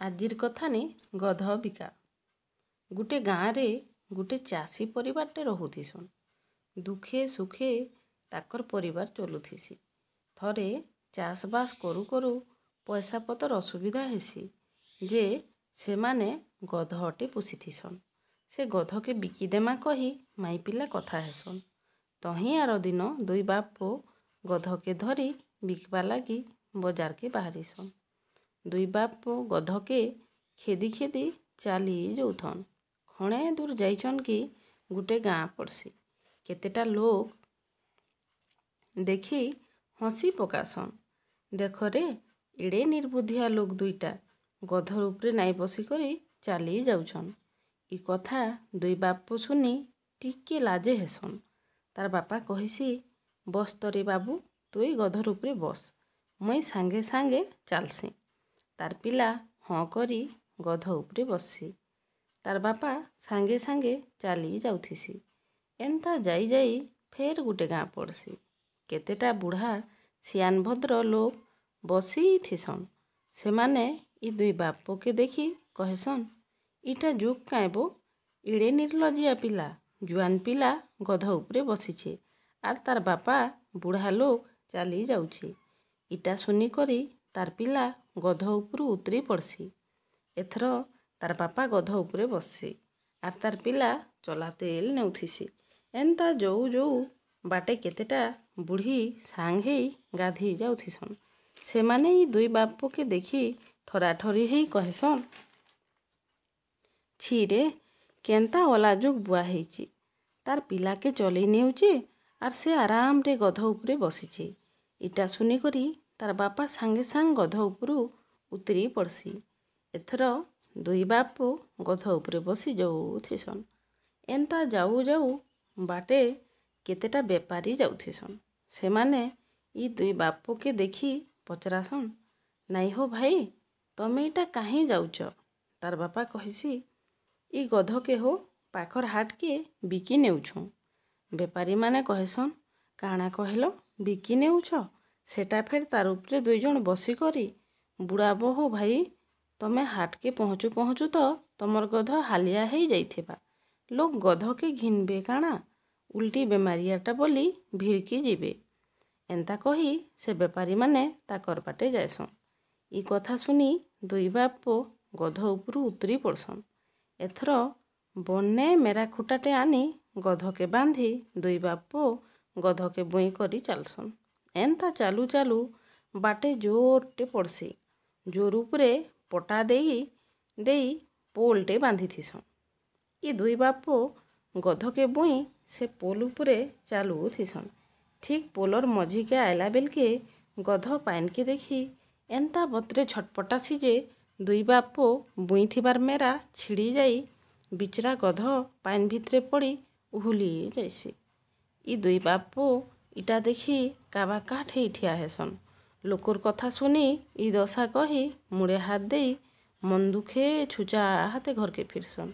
आजिर कथा ने गध बिका। गुटे गाँव रे गुटे चाषी परिवारटे रहुथिसन। दुखे सुखे ताकर परिवार चलुथिसी। थरे चाषबास करू करू पैसा पतर असुविधा हेसी जे से माने गधटे पोषिथिसन। से गध के बिकिदेमा कही माई पिला कथा हेसन। तही आर दिन दुई बाप गध के धरी बिकवा लगी बजार के बाहरिसन। दुई बाप गध के खेदी खेदी चाली जाउथन। खणे दूर जाइछन कि गुटे गाँ पड़सी। केतेटा लोग देखी हसी पकासन। देख रे एड़े निर्बुद्धिया लोग दुईटा गधर उपरे नाई बसी करी चाली जाउछन। ई कथा दुई बाप सुनी टिके लाजे हेसन। तार बापा कहिसी बस तरे बाबू तुई गधर उपरे बस, मुई सांगे सांगे चालसी। तार पिला हाँ करी गध उपरे बससी। तार बापा सांगे सांगे चाली जाउथिसी। एंता जाई जाई फेर गुटे गाँ पड़सी। केतेटा बुढ़ा सियान भद्र लोग बसी थिसन। से माने ई दुई बाप के देखी कहेसन इटा जुग काएबो इड़े निर्लजिया पिला जुआन पिला गध उपरे बसीछे आर तार बापा बुढ़ा लोग चाली जाउछी। इटा सुनी करी तार पिला गध उपरू उतरी पड़सी। एथर तार बापा गध उपरे बससी आर तार पिला चला तेल नेउथिसी। एंता जोउ जोउ बाटे केतेटा बुढ़ी सांग हेई गाधी जाउथिसन। से माने ई दुई बाप के देखी ठराठरी हेई कहेसन छी रे केंता अलाजुग बुआ हेइची। तार पिला के चली नेउची आर से आराम रे गध उपरे बसीची। इटा सुनी करी तार बापा सांगे सांग गध उपरू उतरी पड़सी। एथर दुई बाप गध उपरे बसी जाउथिसन। एंता जाऊ जाऊ बाटे केतेटा बेपारी जाउथिसन। से माने ई दुई बाप के देखी पचरासन नाई हो भाई तमे इटा काहीं जाउच। तार बापा कहिसी ई गध के हो पाखर हाट के बिकी नेउछुं। बेपारी माने कहेसन काଣା कहलो बिकी नेउछ। सेटा फेर तार उपरे दुई जन बसी करी बुड़ाबो हो भाई तमे हाट के पहुँचू पहुँचू तो तमर गध हालिया हेई जाइथिबा। लोग गध के घिनबे काଣା उल्टी बेमारियाटा बोली भिड़की जिबे। एंता कही से बेपारी माने ताकर बाटे जायसन। ई कथा सुनी दुई बाप गध उपरू उतरी पड़सन। एथर बन्ने मेरा खुटाटे आनी गध के बांधी दुई बाप गध के बुई करी चालसन। एंता चालू चालू बाटे जोरटे पड़सी। जोर उपरे पटा देई पोलटे बांधी थिसन। ई दुई बाप गध के बुई से पोल उपरे चालू थिसन। ठीक पोलर मझी के आयला बेल के गध पाइन के देखी एंता बतरे छटपटासी जे दुई बाप बुई थिबार मेरा छिड़ी जाई बिचरा गध पाइन भितरे पड़ी उहुली जाइसी। ई दुई बाप इटा देखी काबा काठ हेई ठिया हेसन। लोकर कथा सुनी ई दशा कही मुड़े हाथ देई मन दुखे छुचा हाथे घर के फिरसन।